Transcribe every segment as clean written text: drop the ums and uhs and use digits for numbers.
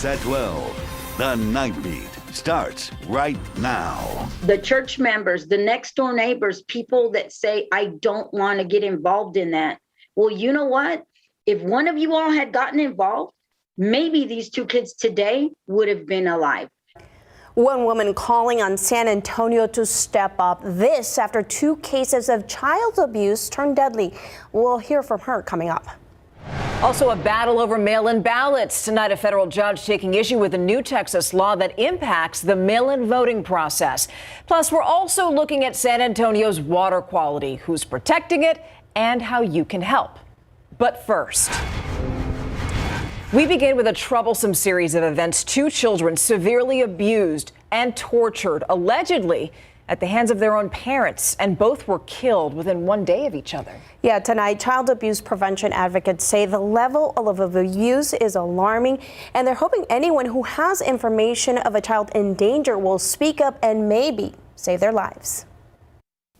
At 12, the Nightbeat starts right now. The church members, the next door neighbors, people that say, I don't want to get involved in that. Well, you know what? If one of you all had gotten involved, maybe these two kids today would have been alive. One woman calling on San Antonio to step up. This after 2 cases of child abuse turned deadly. We'll hear from her coming up. Also, a battle over mail-in ballots. Tonight, a federal judge taking issue with a new Texas law that impacts the mail-in voting process. Plus, we're also looking at San Antonio's water quality, who's protecting it, and how you can help. But first, we begin with a troublesome series of events. 2 children severely abused and tortured, allegedly at the hands of their own parents, and both were killed within 1 day of each other. Yeah, tonight, child abuse prevention advocates say the level of abuse is alarming, and they're hoping anyone who has information of a child in danger will speak up and maybe save their lives.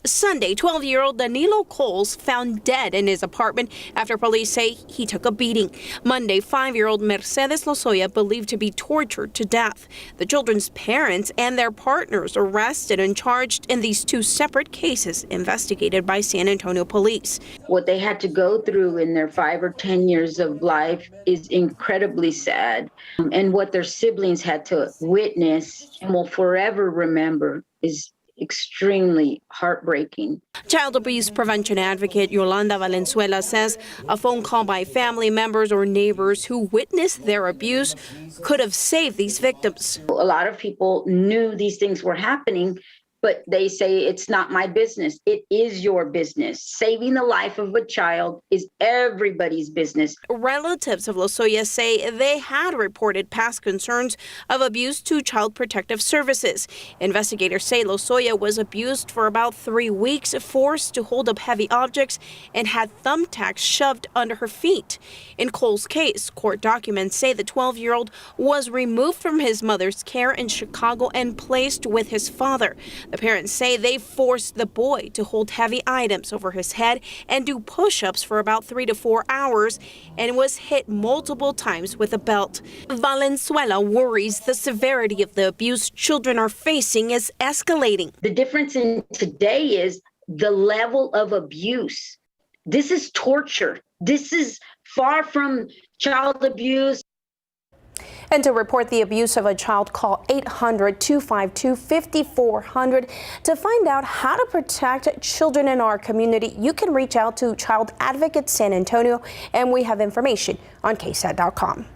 Sunday, 12-year-old Danilo Coles found dead in his apartment after police say he took a beating. Monday, 5-year-old Mercedes Lozoya believed to be tortured to death. The children's parents and their partners arrested and charged in these 2 separate cases investigated by San Antonio police. What they had to go through in their 5 or 10 years of life is incredibly sad. And what their siblings had to witness and will forever remember is extremely heartbreaking. Child abuse prevention advocate Yolanda Valenzuela says a phone call by family members or neighbors who witnessed their abuse could have saved these victims. A lot of people knew these things were happening, but they say it's not my business. It is your business. Saving the life of a child is everybody's business. Relatives of Lozoya say they had reported past concerns of abuse to Child Protective Services. Investigators say Lozoya was abused for about 3 weeks, forced to hold up heavy objects, and had thumbtacks shoved under her feet. In Cole's case, court documents say the 12-year-old was removed from his mother's care in Chicago and placed with his father. The parents say they forced the boy to hold heavy items over his head and do push-ups for about 3 to 4 hours and was hit multiple times with a belt. Valenzuela worries the severity of the abuse children are facing is escalating. The difference in today is the level of abuse. This is torture. This is far from child abuse. And to report the abuse of a child, call 800-252-5400. To find out how to protect children in our community, you can reach out to Child Advocates San Antonio, and we have information on KSAT.com.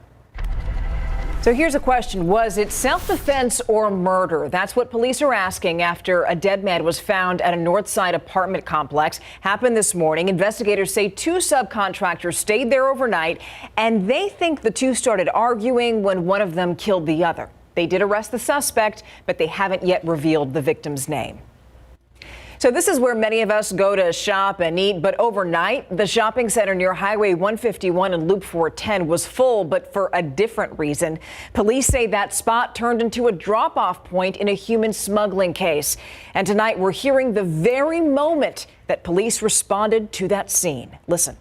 So here's a question. Was it self-defense or murder? That's what police are asking after a dead man was found at a Northside apartment complex. Happened this morning. Investigators say 2 subcontractors stayed there overnight, and they think the 2 started arguing when one of them killed the other. They did arrest the suspect, but they haven't yet revealed the victim's name. So this is where many of us go to shop and eat, but overnight, the shopping center near Highway 151 and Loop 410 was full, but for a different reason. Police say that spot turned into a drop-off point in a human smuggling case. And tonight, we're hearing the very moment that police responded to that scene. Listen.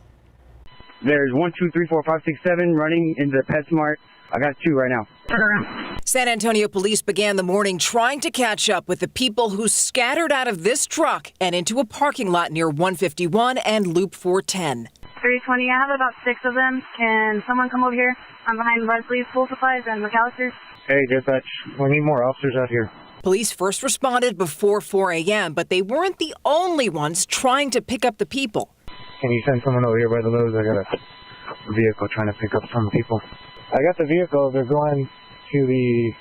There's 1, 2, 3, 4, 5, 6, 7 running in the PetSmart. I got 2 right now. San Antonio police began the morning trying to catch up with the people who scattered out of this truck and into a parking lot near 151 and Loop 410. 320, I have about 6 of them. Can someone come over here? I'm behind Leslie's Pool Supplies and McAllister's. Hey, dispatch. We need more officers out here. Police first responded before 4 a.m., but they weren't the only ones trying to pick up the people. Can you send someone over here by the Lowe's? I got a vehicle trying to pick up some people. I got the vehicle. They're going to the...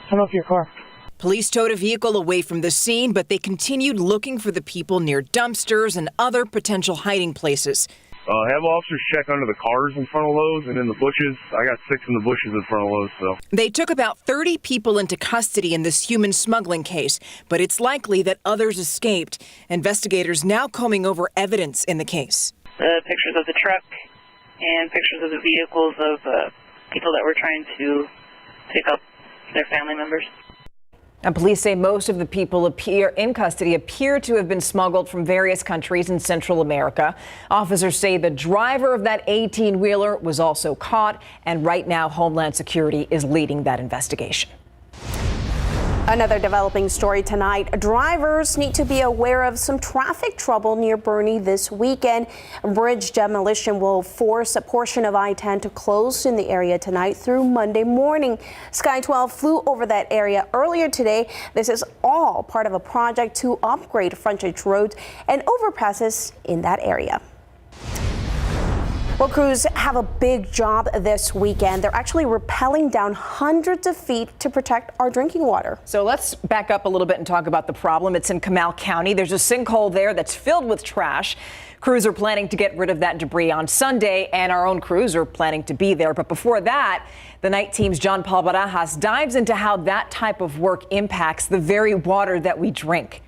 Turn off your car. Police towed a vehicle away from the scene, but they continued looking for the people near dumpsters and other potential hiding places. Have officers check under the cars in front of Lowe's and in the bushes. I got 6 in the bushes in front of Lowe's, so. They took about 30 people into custody in this human smuggling case, but it's likely that others escaped. Investigators now combing over evidence in the case. The pictures of the truck and pictures of the vehicles of people that were trying to pick up their family members. And police say most of the people in custody appear to have been smuggled from various countries in Central America. Officers say the driver of that 18-wheeler was also caught, and right now Homeland Security is leading that investigation. Another developing story tonight. Drivers need to be aware of some traffic trouble near Boerne this weekend. Bridge demolition will force a portion of I-10 to close in the area tonight through Monday morning. Sky 12 flew over that area earlier today. This is all part of a project to upgrade frontage roads and overpasses in that area. Well, crews have a big job this weekend. They're actually rappelling down hundreds of feet to protect our drinking water. So let's back up a little bit and talk about the problem. It's in Comal County. There's a sinkhole there that's filled with trash. Crews are planning to get rid of that debris on Sunday, and our own crews are planning to be there. But before that, the night team's John Paul Barajas dives into how that type of work impacts the very water that we drink.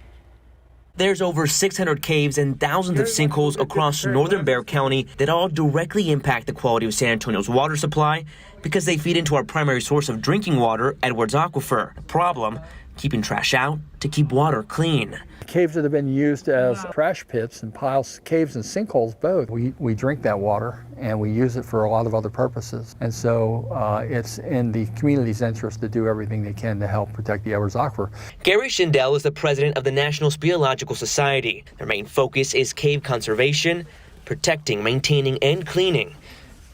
There's over 600 caves and thousands of sinkholes across northern Bexar County that all directly impact the quality of San Antonio's water supply because they feed into our primary source of drinking water, Edwards Aquifer. The problem, keeping trash out to keep water clean. Caves that have been used as trash pits and piles, caves and sinkholes both. We drink that water and we use it for a lot of other purposes. And so it's in the community's interest to do everything they can to help protect the Edwards Aquifer. Gary Dolan is the president of the National Speleological Society. Their main focus is cave conservation, protecting, maintaining, and cleaning.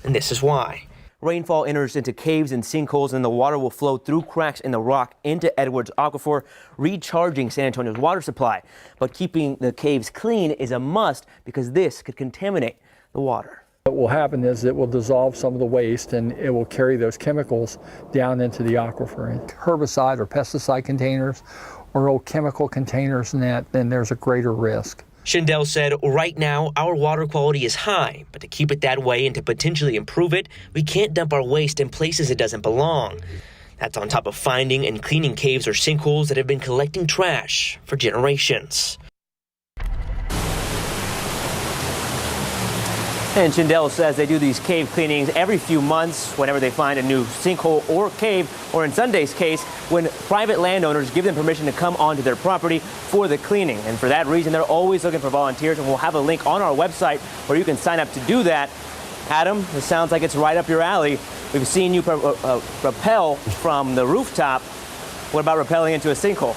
And this is why. Rainfall enters into caves and sinkholes, and the water will flow through cracks in the rock into Edwards Aquifer, recharging San Antonio's water supply. But keeping the caves clean is a must because this could contaminate the water. What will happen is it will dissolve some of the waste and it will carry those chemicals down into the aquifer. And herbicide or pesticide containers or old chemical containers in that, then there's a greater risk. Shindell said, right now, our water quality is high, but to keep it that way and to potentially improve it, we can't dump our waste in places it doesn't belong. That's on top of finding and cleaning caves or sinkholes that have been collecting trash for generations. And Shindell says they do these cave cleanings every few months whenever they find a new sinkhole or cave, or in Sunday's case, when private landowners give them permission to come onto their property for the cleaning. And for that reason, they're always looking for volunteers, and we'll have a link on our website where you can sign up to do that. Adam, it sounds like it's right up your alley. We've seen you rappel from the rooftop. What about rappelling into a sinkhole?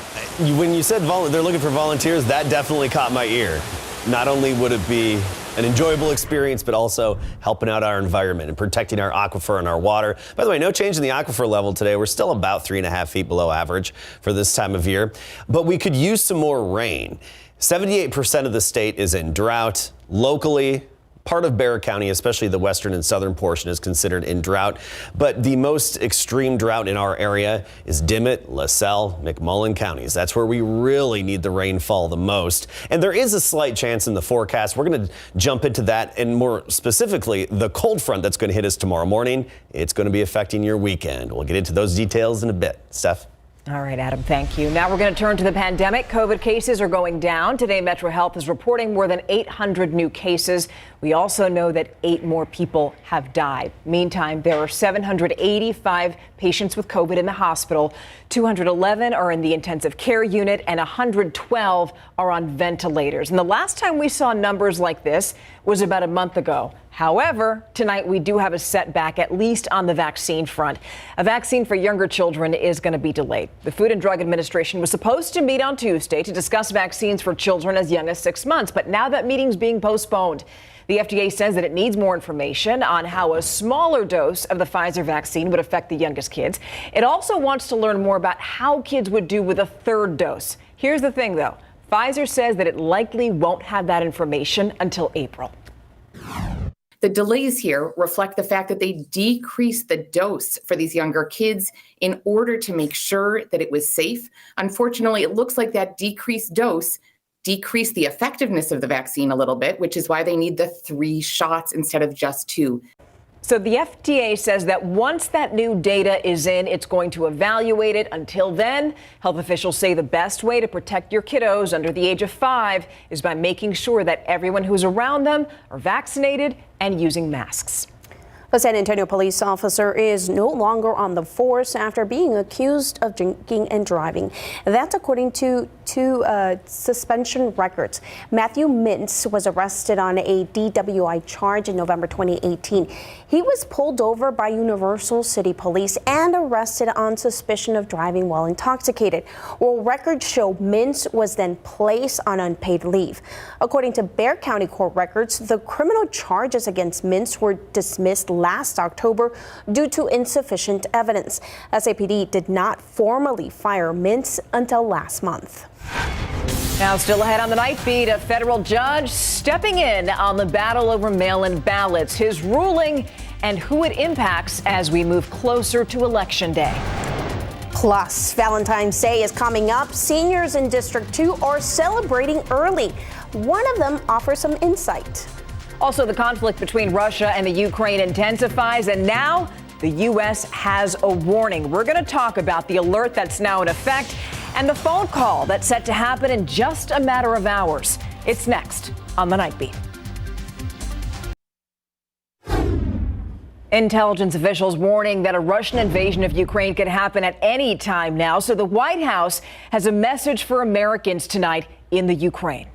When you said they're looking for volunteers, that definitely caught my ear. Not only would it be an enjoyable experience, but also helping out our environment and protecting our aquifer and our water. By the way, no change in the aquifer level today. We're still about 3.5 feet below average for this time of year, but we could use some more rain. 78% of the state is in drought. Locally, part of Bexar County, especially the western and southern portion, is considered in drought. But the most extreme drought in our area is Dimmitt, LaSalle, McMullen counties. That's where we really need the rainfall the most. And there is a slight chance in the forecast. We're going to jump into that, and more specifically, the cold front that's going to hit us tomorrow morning. It's going to be affecting your weekend. We'll get into those details in a bit. Steph? All right, Adam, thank you. Now we're going to turn to the pandemic. COVID cases are going down. Today, Metro Health is reporting more than 800 new cases. We also know that 8 more people have died. Meantime, there are 785 patients with COVID in the hospital. 211 are in the intensive care unit and 112 are on ventilators. And the last time we saw numbers like this was about a month ago. However, tonight we do have a setback, at least on the vaccine front. A vaccine for younger children is going to be delayed. The Food and Drug Administration was supposed to meet on Tuesday to discuss vaccines for children as young as 6 months, but now that meeting's being postponed. The FDA says that it needs more information on how a smaller dose of the Pfizer vaccine would affect the youngest kids. It also wants to learn more about how kids would do with a third dose. Here's the thing, though. Pfizer says that it likely won't have that information until April. The delays here reflect the fact that they decreased the dose for these younger kids in order to make sure that it was safe. Unfortunately, it looks like that decreased dose decreased the effectiveness of the vaccine a little bit, which is why they need the 3 shots instead of just 2. So the FDA says that once that new data is in, it's going to evaluate it. Until then, health officials say the best way to protect your kiddos under the age of 5 is by making sure that everyone who's around them are vaccinated and using masks. A San Antonio police officer is no longer on the force after being accused of drinking and driving. That's according to two suspension records. Matthew Mintz was arrested on a DWI charge in November 2018. He was pulled over by Universal City Police and arrested on suspicion of driving while intoxicated. Well, records show Mintz was then placed on unpaid leave. According to Bexar County court records, the criminal charges against Mintz were dismissed last October due to insufficient evidence. SAPD did not formally fire Mintz until last month. Now, still ahead on the Night Beat, a federal judge stepping in on the battle over mail-in ballots, his ruling and who it impacts as we move closer to Election Day. Plus, Valentine's Day is coming up. Seniors in District 2 are celebrating early. One of them offers some insight. Also, the conflict between Russia and the Ukraine intensifies, and now the U.S. has a warning. We're going to talk about the alert that's now in effect and the phone call that's set to happen in just a matter of hours. It's next on the Night Beat. Intelligence officials warning that a Russian invasion of Ukraine could happen at any time now. So the White House has a message for Americans tonight in the Ukraine.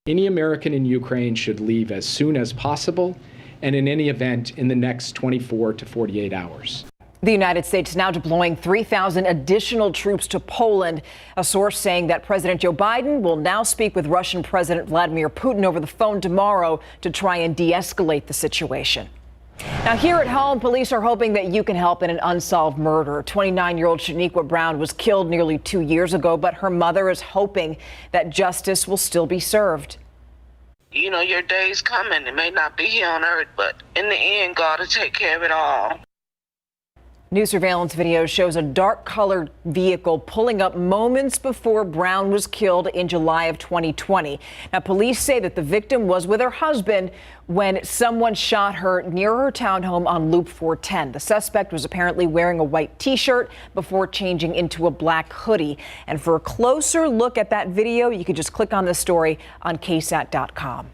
Any American in Ukraine should leave as soon as possible, and in any event in the next 24 to 48 hours. The United States is now deploying 3,000 additional troops to Poland. A source saying that President Joe Biden will now speak with Russian President Vladimir Putin over the phone tomorrow to try and de-escalate the situation. Now, here at home, police are hoping that you can help in an unsolved murder. 29-year-old Shaniqua Brown was killed nearly 2 years ago, but her mother is hoping that justice will still be served. You know, your day's coming. It may not be here on earth, but in the end, God will take care of it all. New surveillance video shows a dark-colored vehicle pulling up moments before Brown was killed in July of 2020. Now, police say that the victim was with her husband when someone shot her near her townhome on Loop 410. The suspect was apparently wearing a white T-shirt before changing into a black hoodie. And for a closer look at that video, you can just click on the story on KSAT.com.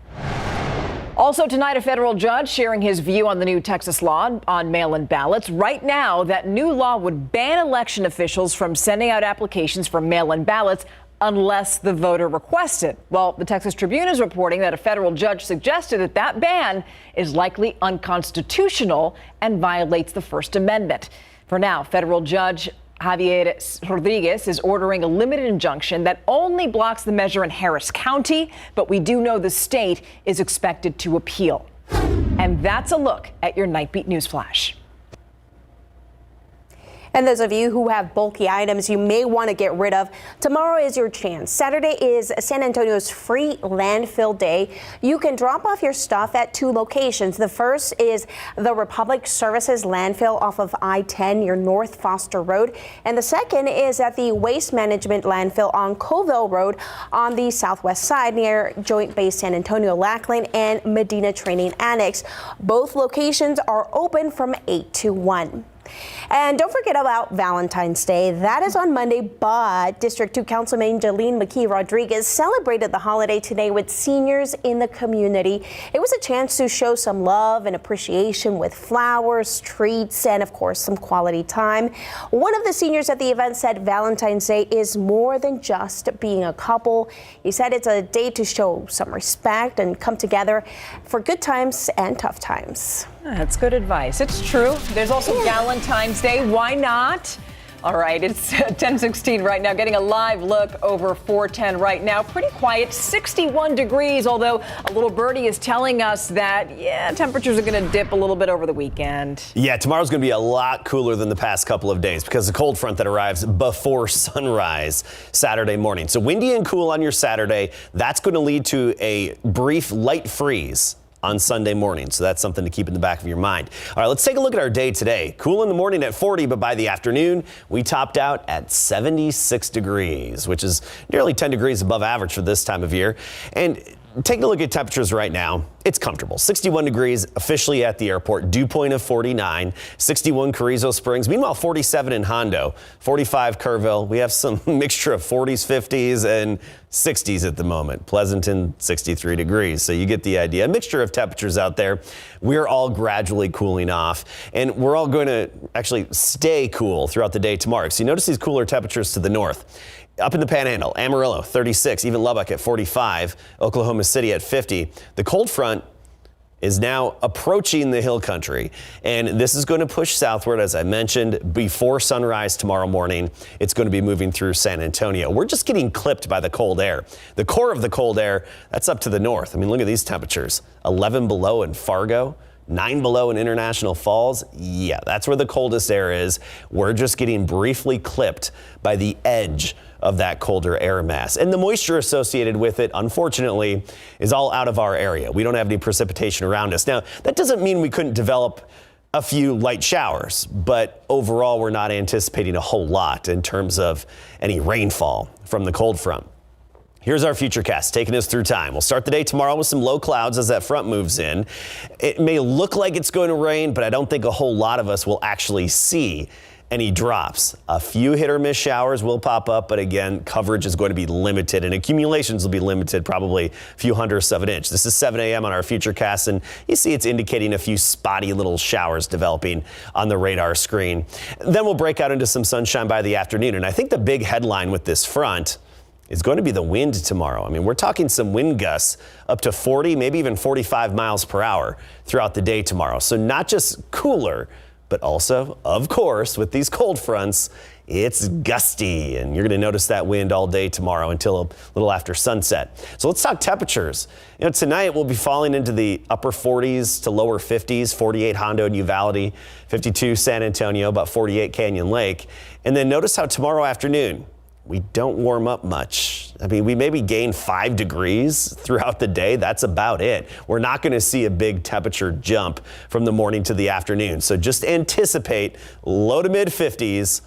Also tonight, a federal judge sharing his view on the new Texas law on mail-in ballots. Right now, that new law would ban election officials from sending out applications for mail-in ballots unless the voter requests it. Well, the Texas Tribune is reporting that a federal judge suggested that that ban is likely unconstitutional and violates the First Amendment. For now, federal judge Javier Rodriguez is ordering a limited injunction that only blocks the measure in Harris County, but we do know the state is expected to appeal. And that's a look at your Nightbeat News Flash. And those of you who have bulky items you may want to get rid of, tomorrow is your chance. Saturday is San Antonio's free landfill day. You can drop off your stuff at 2 locations. The first is the Republic Services landfill off of I-10 near North Foster Road. And the second is at the Waste Management landfill on Colville Road on the southwest side near Joint Base San Antonio Lackland and Medina Training Annex. Both locations are open from 8 to 1. And don't forget about Valentine's Day. That is on Monday, but District 2 Councilman Jalene McKee Rodriguez celebrated the holiday today with seniors in the community. It was a chance to show some love and appreciation with flowers, treats, and of course, some quality time. One of the seniors at the event said Valentine's Day is more than just being a couple. He said it's a day to show some respect and come together for good times and tough times. That's good advice. It's true. There's also Valentine's Day. Why not? All right, it's 10:16 right now. Getting a live look over 410 right now. Pretty quiet, 61 degrees, although a little birdie is telling us that, temperatures are going to dip a little bit over the weekend. Yeah, tomorrow's going to be a lot cooler than the past couple of days because the cold front that arrives before sunrise Saturday morning. So windy and cool on your Saturday. That's going to lead to a brief light freeze on Sunday morning. So that's something to keep in the back of your mind. All right, let's take a look at our day today. Cool in the morning at 40, but by the afternoon, we topped out at 76 degrees, which is nearly 10 degrees above average for this time of year. And taking a look at temperatures right now, it's comfortable. 61 degrees officially at the airport, dew point of 49, 61 Carrizo Springs. Meanwhile, 47 in Hondo, 45 Kerrville. We have some mixture of 40s, 50s, and 60s at the moment. Pleasanton, 63 degrees. So you get the idea. A mixture of temperatures out there. We're all gradually cooling off, and we're all going to actually stay cool throughout the day tomorrow. So you notice these cooler temperatures to the north. Up in the Panhandle, Amarillo, 36, even Lubbock at 45, Oklahoma City at 50. The cold front is now approaching the hill country, and this is going to push southward, as I mentioned, before sunrise tomorrow morning. It's going to be moving through San Antonio. We're just getting clipped by the cold air. The core of the cold air, that's up to the north. I mean, look at these temperatures. 11 below in Fargo. 9 below in International Falls. Yeah, that's where the coldest air is. We're just getting briefly clipped by the edge of that colder air mass. And the moisture associated with it, unfortunately, is all out of our area. We don't have any precipitation around us. Now, that doesn't mean we couldn't develop a few light showers, but overall, we're not anticipating a whole lot in terms of any rainfall from the cold front. Here's our futurecast taking us through time. We'll start the day tomorrow with some low clouds as that front moves in. It may look like it's going to rain, but I don't think a whole lot of us will actually see any drops. A few hit or miss showers will pop up, but again, coverage is going to be limited and accumulations will be limited, probably a few hundredths of an inch. This is 7 a.m. on our futurecast, and you see it's indicating a few spotty little showers developing on the radar screen. Then we'll break out into some sunshine by the afternoon, and I think the big headline with this front is going to be the wind tomorrow. I mean, we're talking some wind gusts up to 40, maybe even 45 miles per hour throughout the day tomorrow. So not just cooler, but also, of course, with these cold fronts, it's gusty, and you're going to notice that wind all day tomorrow until a little after sunset. So let's talk temperatures. You know, tonight we'll be falling into the upper 40s to lower 50s, 48 Hondo and Uvalde, 52 San Antonio, about 48 Canyon Lake. And then notice how tomorrow afternoon, we don't warm up much. I mean, we maybe gain 5 degrees throughout the day. That's about it. We're not going to see a big temperature jump from the morning to the afternoon. So just anticipate low to mid 50s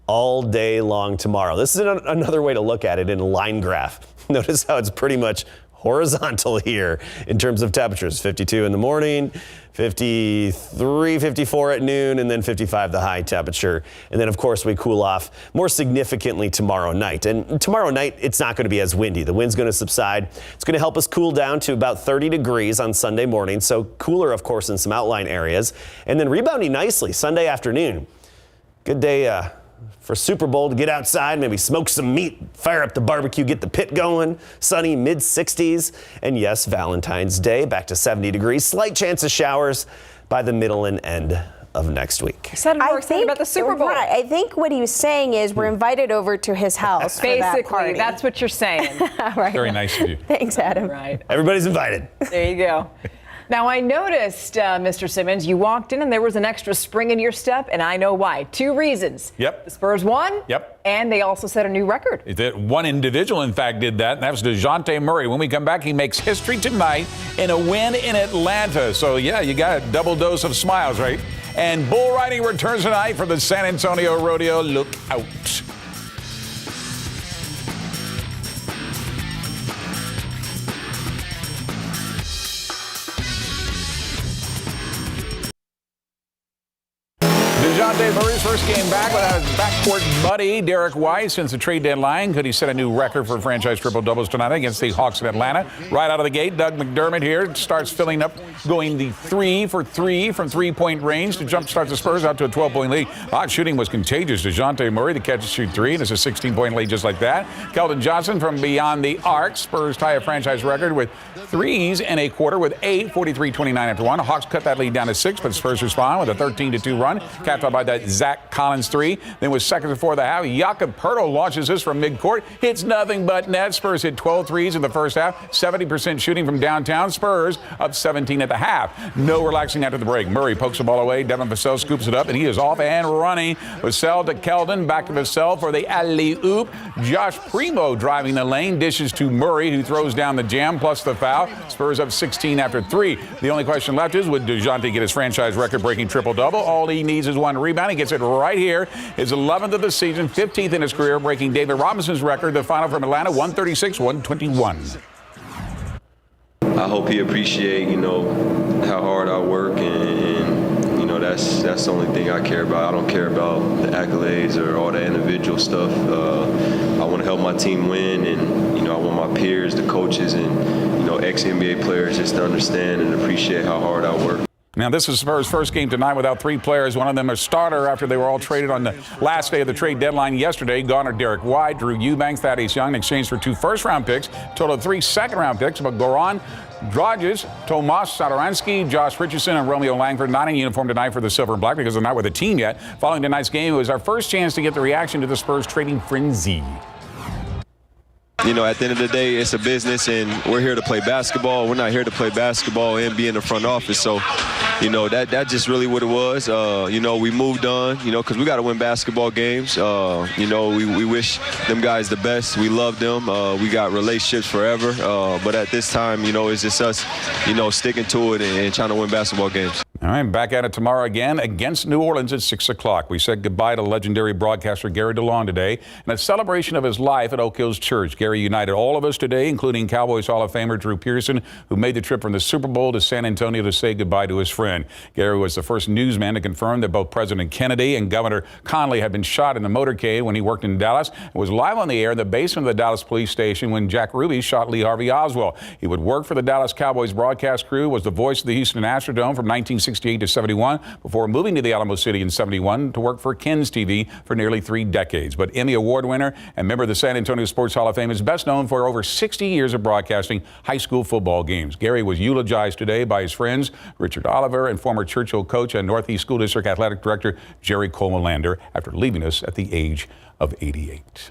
all day long tomorrow. This is another way to look at it in a line graph. Notice how it's pretty much horizontal here in terms of temperatures. 52 in the morning, 53, 54 at noon, and then 55 the high temperature. And then, of course, we cool off more significantly tomorrow night. And tomorrow night, it's not going to be as windy. The wind's going to subside. It's going to help us cool down to about 30 degrees on Sunday morning. So cooler, of course, in some outlying areas. And then rebounding nicely Sunday afternoon. Good day for Super Bowl to get outside, maybe smoke some meat, fire up the barbecue, get the pit going. Sunny mid 60s. And yes, Valentine's Day back to 70 degrees. Slight chance of showers by the middle and end of next week. You sounded more excited about the Super Bowl. Right. I think what he was saying is we're invited over to his house. Basically, that's what you're saying. Right. Very nice of you. Thanks, Adam. Right. Everybody's invited. There you go. Now, I noticed, Mr. Simmons, you walked in and there was an extra spring in your step, and I know why. 2 reasons. Yep. The Spurs won. Yep. And they also set a new record. One individual, in fact, did that, and that was DeJounte Murray. When we come back, he makes history tonight in a win in Atlanta. So, yeah, you got a double dose of smiles, right? And bull riding returns tonight for the San Antonio Rodeo. Look out. DeJounte Murray's first game back without his backcourt buddy, Derek White, since the trade deadline. Could he set a new record for franchise triple-doubles tonight against the Hawks in Atlanta? Right out of the gate, Doug McDermott here starts filling up, going the 3 for 3 from three-point range to jumpstart the Spurs out to a 12-point lead. Hawks shooting was contagious. DeJounte Murray, the catch-and-shoot 3, and it's a 16-point lead just like that. Keldon Johnson from beyond the arc. Spurs tie a franchise record with 3s and a quarter with 8, 43-29 after 1. Hawks cut that lead down to 6, but Spurs respond with a 13-2 run, capped off by that Zach Collins 3. Then with seconds before the half, Jakob Poeltl launches this from midcourt. Hits nothing but net. Spurs hit 12 threes in the first half. 70% shooting from downtown. Spurs up 17 at the half. No relaxing after the break. Murray pokes the ball away. Devin Vassell scoops it up, and he is off and running. Vassell to Keldon. Back to Vassell for the alley-oop. Josh Primo driving the lane. Dishes to Murray, who throws down the jam plus the foul. Spurs up 16 after 3. The only question left is, would DeJounte get his franchise record-breaking triple-double? All he needs is one rebound. He gets it right here. His 11th of the season, 15th in his career, breaking David Robinson's record. The final from Atlanta, 136-121. I hope he appreciate, how hard I work and that's the only thing I care about. I don't care about the accolades or all that individual stuff. I want to help my team win, and I want my peers, the coaches, and ex-NBA players just to understand and appreciate how hard I work. Now, this is Spurs' first game tonight without 3 players. One of them a starter after they were all traded on the last day of the trade deadline yesterday. Gone are Derek White, Drew Eubanks, Thaddeus Young in exchange for 2 first-round picks, total of 3 second-round picks. But Goran Dragic, Tomas Satoransky, Josh Richardson, and Romeo Langford not in uniform tonight for the Silver and Black because they're not with the team yet. Following tonight's game, it was our first chance to get the reaction to the Spurs trading frenzy. At the end of the day, it's a business, and we're here to play basketball. We're not here to play basketball and be in the front office. So, that's just really what it was. We moved on, because we got to win basketball games. We wish them guys the best. We love them. We got relationships forever. But at this time, it's just us, sticking to it and trying to win basketball games. All right, back at it tomorrow again against New Orleans at 6 o'clock. We said goodbye to legendary broadcaster Gary Dolan today in a celebration of his life at Oak Hills Church. Gary united all of us today, including Cowboys Hall of Famer Drew Pearson, who made the trip from the Super Bowl to San Antonio to say goodbye to his friend. Gary was the first newsman to confirm that both President Kennedy and Governor Conley had been shot in the motorcade when he worked in Dallas and was live on the air in the basement of the Dallas police station when Jack Ruby shot Lee Harvey Oswald. He would work for the Dallas Cowboys broadcast crew, was the voice of the Houston Astrodome from 1968 to 71 before moving to the Alamo City in 71 to work for Ken's TV for nearly 3 decades. But Emmy Award winner and member of the San Antonio Sports Hall of Fame is best known for over 60 years of broadcasting high school football games. Gary was eulogized today by his friends Richard Oliver and former Churchill coach and Northeast School District Athletic Director Jerry Coleman-Lander after leaving us at the age of 88.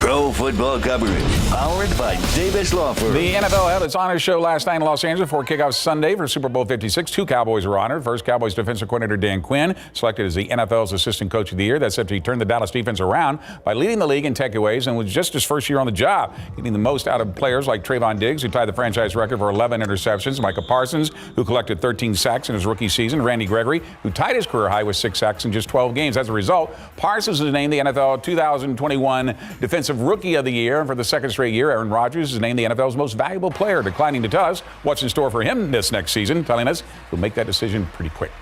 Pro football coverage, powered by Davis Law Firm. The NFL held its honors show last night in Los Angeles before kickoff Sunday for Super Bowl 56. 2 Cowboys were honored. First, Cowboys defensive coordinator Dan Quinn, selected as the NFL's Assistant Coach of the Year. That's after he turned the Dallas defense around by leading the league in takeaways and was just his first year on the job, getting the most out of players like Trayvon Diggs, who tied the franchise record for 11 interceptions, Micah Parsons, who collected 13 sacks in his rookie season, Randy Gregory, who tied his career high with 6 sacks in just 12 games. As a result, Parsons was named the NFL 2021 Defensive Rookie of the Year. And for the second straight year, Aaron Rodgers is named the NFL's most valuable player, declining to tell us what's in store for him this next season, telling us he'll make that decision pretty quick.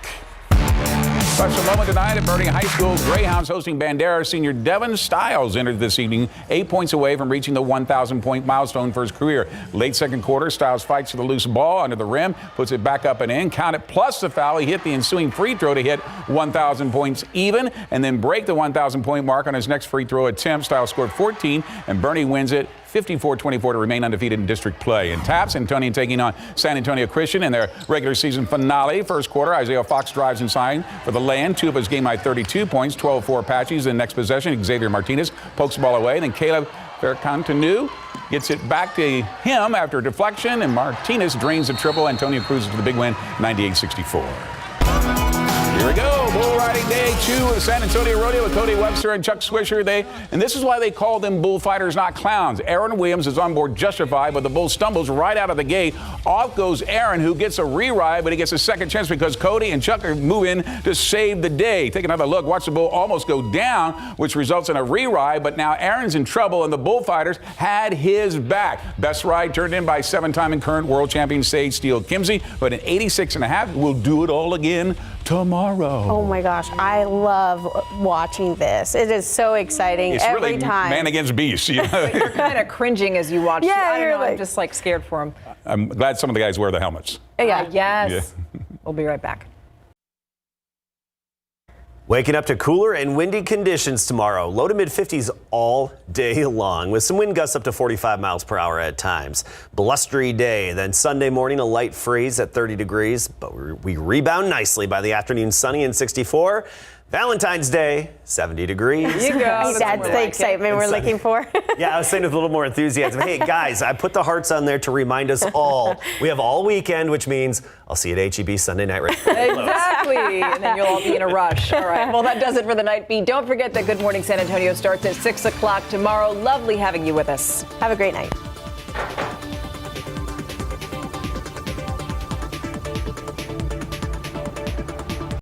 Special moment tonight at Bernie High School. Greyhounds hosting Bandera. Senior Devin Stiles entered this evening 8 points away from reaching the 1,000-point milestone for his career. Late second quarter, Stiles fights for the loose ball under the rim, puts it back up and in, count it plus the foul. He hit the ensuing free throw to hit 1,000 points even and then break the 1,000-point mark on his next free throw attempt. Stiles scored 14 and Bernie wins it 54-24 to remain undefeated in district play. In Taps, Antonian taking on San Antonio Christian in their regular season finale. First quarter, Isaiah Fox drives inside for the land. 2 of his game-high 32 points, 12 for Apaches. In next possession, Xavier Martinez pokes the ball away. Then Caleb Faircontenu gets it back to him after a deflection, and Martinez drains the triple. Antonio cruises to the big win, 98-64. Here we go. Bull riding day 2 of the San Antonio Rodeo with Cody Webster and Chuck Swisher. And this is why they call them bullfighters, not clowns. Aaron Williams is on board justified, but the bull stumbles right out of the gate. Off goes Aaron, who gets a re-ride, but he gets a second chance because Cody and Chuck are moving to save the day. Take another look. Watch the bull almost go down, which results in a re-ride, but now Aaron's in trouble, and the bullfighters had his back. Best ride turned in by 7-time and current world champion Sage Steele Kimsey, but an 86.5 will do it all again tomorrow. Oh my gosh, I love watching this. It is so exciting it's every really time. Man against beast. You know? But you're kind of cringing as you watch. Yeah, I don't know, like, I'm just like scared for him. I'm glad some of the guys wear the helmets. Yeah. Yes. Yeah. We'll be right back. Waking up to cooler and windy conditions tomorrow. Low to mid 50s all day long with some wind gusts up to 45 miles per hour at times. Blustery day. Then Sunday morning, a light freeze at 30 degrees, but we rebound nicely by the afternoon, sunny and 64. Valentine's Day, 70 degrees. You go. That's the excitement we're looking for. Yeah, I was saying with a little more enthusiasm. Hey, guys, I put the hearts on there to remind us all. We have all weekend, which means I'll see you at HEB Sunday night. Right. Exactly. And then you'll all be in a rush. All right. Well, that does it for the Night Beat. Don't forget that Good Morning San Antonio starts at 6 o'clock tomorrow. Lovely having you with us. Have a great night.